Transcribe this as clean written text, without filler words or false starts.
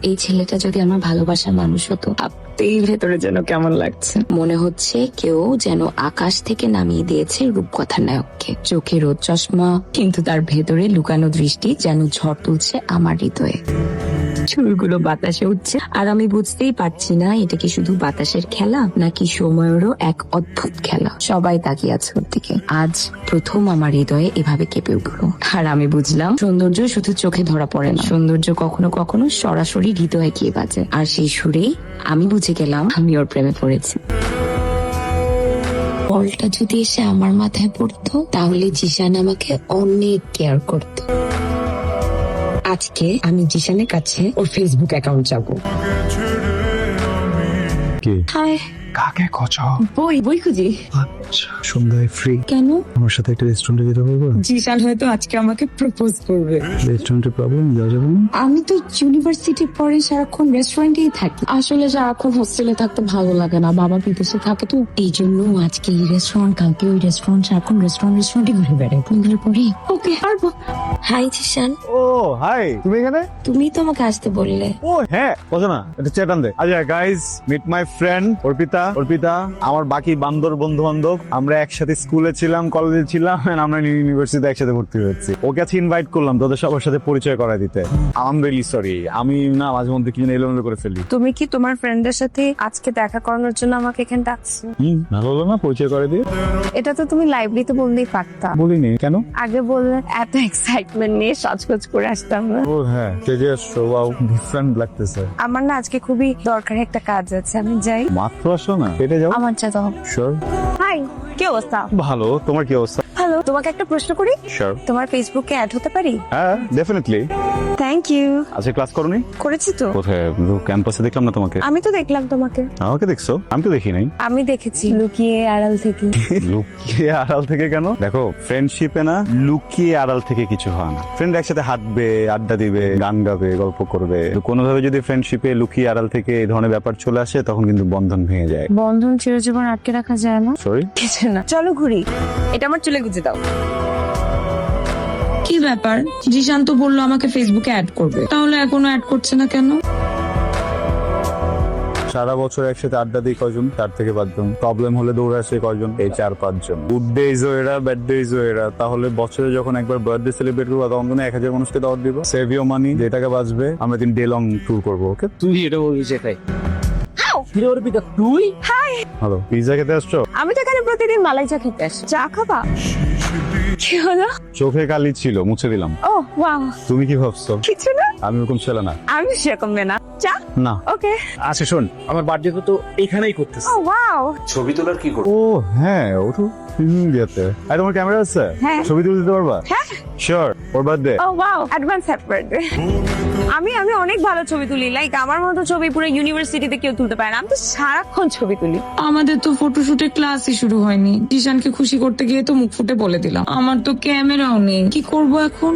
এই ছেলেটা যদি আমার ভালোবাসার মানুষ হতো, ভাবতেই ভেতরে যেন কেমন লাগছে। মনে হচ্ছে কেউ যেন আকাশ থেকে নামিয়ে দিয়েছে রূপকথার নায়ককে। চোখে রোদ চশমা, কিন্তু তার ভেতরে লুকানো দৃষ্টি যেন ঝড় তুলছে আমার হৃদয়ে। চুলগুলো বাতাসে উঠছে, আর আমি বুঝতেই পারছি না এটা কি শুধু বাতাসের খেলা নাকি সময়েরও এক অদ্ভুত খেলা। সবাই তাকিয়ে আছে ওর দিকে। আজ প্রথম আমার হৃদয়ে এভাবে কেঁপে উঠলো, আর আমি বুঝলাম সৌন্দর্য শুধু চোখে ধরা পড়ে না, সৌন্দর্য কখনো কখনো সরাসরি হৃদয়ে গিয়ে বাজে। আর সেই সুরেই আমি বুঝে গেলাম আমি ওর প্রেমে পড়েছি। বলটা যদি এসে আমার মাথায় পড়তো তাহলে জিশান আমাকে অনেক কেয়ার করতো। আজকে আমি জিশানের কাছে ওর ফেসবুক অ্যাকাউন্ট যাবো। হাই, কাকে খোঁজ? বই খুঁজি। আচ্ছা, সন্ধ্যায় ফ্রি? কেন? আমার সাথে একটা রেস্টুরেন্টে যেতে পারবো? জিশান হয়তো আজকে আমাকে প্রপোজ করবে। রেস্টুরেন্টে প্রবলেম যাওয়া যাবে না? আমি তো ইউনিভার্সিটির পরে সারাক্ষণ রেস্টুরেন্টেই থাকি। আসলে সারাক্ষণ হোস্টেলে থাকতে ভালো লাগে না, বাবা বিদেশে থাকে তো। এই জন্য আজকে এই রেস্টুরেন্ট, কালকে ওই রেস্টুরেন্ট, সারাক্ষণ রেস্টুরেন্টে ঘুরে বেড়াই। বন্ধুর পরে ওকে পারবো। হাই জিশান। ও হাই, তুমি এখানে? তুমি তো আমাকে আসতে বললে। ও হ্যাঁ, বসো না, এটা চেটান দে। আচ্ছা guys, meet my friend Arpita. আমার বাকি বান্দর বন্ধু বান্ধব, আমরা একসাথে স্কুলে ছিলাম, কলেজে ছিলাম, and আমরা ইউনিভার্সিটিতে একসাথে ভর্তি হয়েছি। ওকে আজকে ইনভাইট করলাম তোদের সবার সাথে পরিচয় করায় দিতে। আই এম রিয়েলি সরি, আমি না মাঝে মধ্যে কি যেন এলোমেলো করে ফেলি। তুমি কি তোমার ফ্রেন্ডের সাথে আজকে দেখা করানোর জন্য আমাকে এখানে ডাকছো? ভালো হলো না পরিচয় করে দিয়ে? এটা তো তুমি লাইব্রেরিতে বললেই পারতা। বলিনি কেন? আগে বললে এত এক্সাইটমেন্ট নিয়ে সাজগোজ করে আসতাম না। ও হ্যাঁ, তেজে আসছো, ওয়াও ডিফারেন্ট লাগতেছে। আমার না আজকে খুবই দরকারি একটা কাজ আছে, আমি যাই। মাত্র আসো না, পেটে যাও। আমার চা দাও। শিওর? হাই, কি অবস্থা? ভালো, তোমার কি অবস্থা? হ্যালো, তোমাকে একটা প্রশ্ন করি। শিওর? তোমার ফেসবুকে অ্যাড হতে পারি? হ্যাঁ ডেফিনেটলি। Thank you. আজকে ক্লাস করোনি? করেছি তো। কোথায়? ক্যাম্পাসে দেখলাম না তোমাকে। আমি তো দেখলাম তোমাকে। আমাকে দেখছো? আমি তো দেখি নাই। আমি দেখেছি লুকিয়ে আড়াল থেকে। লুকিয়ে আড়াল থেকে কেন? দেখো, ফ্রেন্ডশিপে না লুকিয়ে আড়াল থেকে কিছু হয় না। ফ্রেন্ড একসাথে হাঁটবে, আড্ডা দিবে, গান গাবে, গল্প করবে। কোনোভাবে যদি ফ্রেন্ডশিপে লুকিয়ে আড়াল থেকে এই ধরনের ব্যাপার চলে আসে তখন কিন্তু বন্ধন ভেঙে যায়। বন্ধন চিরজীবন আটকে রাখা যায় না। সরি? কিছু না, চলো ঘুরি। এটা আমার চুলে গুজে দাও। কি ব্যাপার? জিশান তো বললো আমাকে ফেসবুকে অ্যাড করবে, তাহলে এখনো অ্যাড করছে না কেন? সারা বছর একসাথে আড্ডা দিই কয়জন, তার থেকে 5 জন। প্রবলেম হলে দৌড়ে আসে কয়জন, এই 4-5 জন। গুড ডেইজও এরা, ব্যাড ডেইজও এরা। তাহলে বছরে যখন একবার বার্থডে সেলিব্রেট করবো তখন 1000 মানুষকে দাওয়াত দিব। সেভ ইউর মানি, যে টাকা বাঁচবে আমরা 3 ডে লং ট্যুর করবো। ওকে? তুই এটা বলবি সেটাই। তুই হ্যালো, পিৎজা খেতে আসছো? আমি তো এখানে প্রতিদিন মালাই চা খেতে আসি। চা খাবা? কি হলো? চোখে কালি ছিল, মুছে দিলাম। ও ওয়াও, তুমি কি ভাবছো? কিছু না। আমি ওরকম ছেলে না। আমি সেরকম না। চা? না। ওকে। আচ্ছা শোন, আমার বার্থডে তো এখানেই করতেছে। ও ওয়াও। ছবি তোলার কি করব? ও হ্যাঁ, ও তো ইন্ডিয়াতে। আর তোমার ক্যামেরা আছে? হ্যাঁ। ছবি তুলে দিতে পারবা? হ্যাঁ। শিওর? ওর বার্থডে? ও ওয়াও, অ্যাডভান্স হ্যাপি বার্থডে। আমি অনেক ভালো ছবি তুলি। লাইক আমার মতো ছবি পুরো ইউনিভার্সিটিতে কেউ তুলতে পারে না। আমি তো সারাক্ষণ ছবি তুলি। আমাদের তো ফটোশুটের ক্লাসই শুরু হয়নি। জিশানকে খুশি করতে গিয়ে তো মুখ ফুটে বলে দিলাম আমার তো ক্যামেরাও নেই, কি করব এখন?